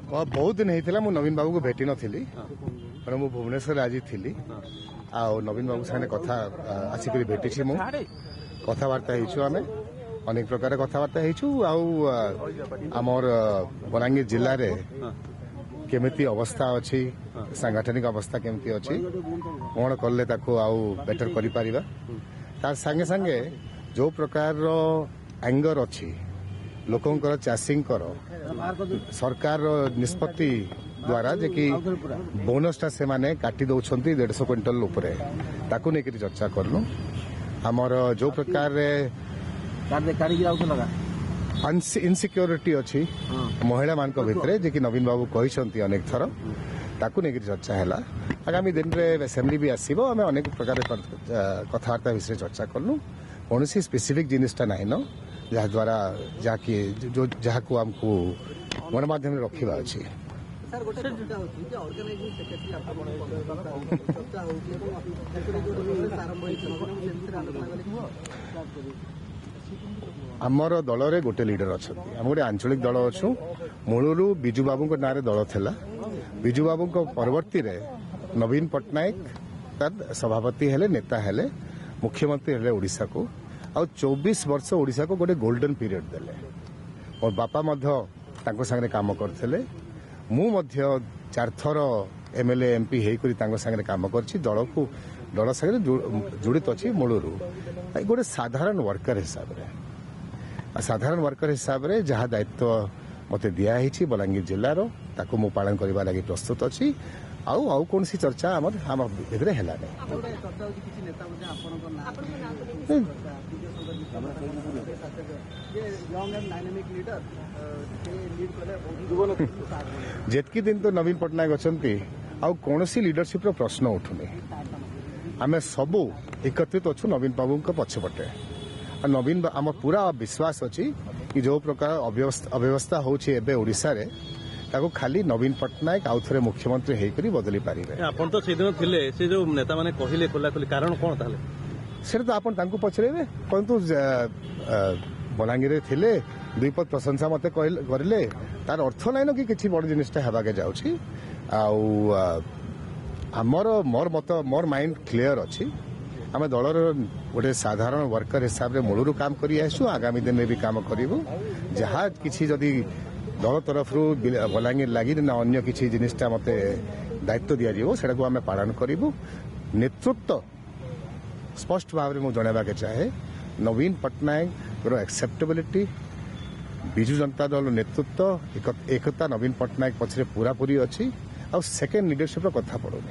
बहुत दिन होता मुझे नवीन बाबू को भेटी नी मैं भुवनेश्वर आज थी आ नवीन बाबू सामने कथा आसिक भेटी कथबार्ता आम अनेक प्रकार कथबार्ता आमर बलांगीर जिले में केमिति अवस्था अच्छी सांगठनिक अवस्था केमिति अच्छी कौन कले आउ बेटर करिपारिबा तार संगे संगे जो प्रकार एंगर अच्छी लोकंकर चाषींकर सरकार निष्पत्ति द्वारा जे कि बोनसटा से माने काटी दौरान 150 क्विंटल उपरे ताकू लेकर चर्चा करलु आमर जो प्रकार इनसिक्योरिटी अच्छी महिला मान भितर जे कि नवीन बाबू कहते अनेक थर ताकू लेकर चर्चा है आगामी दिन में असेंबली भी आसो आम अनेक प्रकार कथबार्ता विषय चर्चा कलु कौन स्पेसिफिक जिनिसटा ना न जहाद्वारा जहाँ आमको गणमाध्यम रखा अच्छी आमर दल रे गोटे लीडर अच्छा आम गोटे आंचलिक दल अच्छु मूलरू बिजू बाबू ना दल थिला बिजू बाबू परवर्ती रे नवीन पट्टनायक तार सभापति हेले नेता हेले मुख्यमंत्री हेले ओडिशा को आ 24 वर्ष ओडिशा को गोटे गोल्डन पीरियड देले और बापा तांको संगे काम करथिले मु मध्य 4 थर एमएलए एमपी हेकरी तांको संगे काम करछि दल संगे जुड़ित अछि मूलरू गोटे साधारण वर्कर हिसाब रे जहाँ दायित्व मते दिया हिछि बलांगीर जिल्लार ताको मु पालन करबा लागि प्रस्तुत अछि आउ कौन सी चर्चा आम भीतर है जेतकी दिन तो नवीन पट्टनायक अच्छा कौन सी लीडरशिप प्रश्न उठुनी आम सबू एकत्रित अच्छु नवीन बाबू पछपटे नवीन आम पूरा विश्वास अच्छी कि जो प्रकार अव्यवस्था होची एबे ओडिशा रे ताको खाली नवीन पट्टनायक आउ थे मुख्यमंत्री होकर बदली पारे आपन तो सेदिन थिले से जो नेता माने कहिले खोला खोली कारण कोन ताले से तो आपन तांको पचरेबे परंतु बलांगीर थिले दुई पद प्रशंसा मते करले तार अर्थ नाइन कि किछि बड़ जिनिसटा हेबाके जाउछि आउ मोर माइंड क्लियर अछि आम दलर गोटे साधारण वर्कर हिसाब से मूलरू काम करी आसु आगामी दिन में भी काम करूँ जहाँ किसी जदि दल तरफ बलांगीर लगी ना अन्य किसी जिनिसटा मत दायित्व दि जाए आम पालन करूँ नेतृत्व स्पष्ट भाव में मुझे जनवाक चाहे नवीन पट्टनायक एक्सेप्टेबिलिटी विजु जनता दल नेतृत्व एकता नवीन पट्टनायक पछरे पूरापूरी अच्छी आ सेकेंड लीडरशिप कथा पड़ूनी।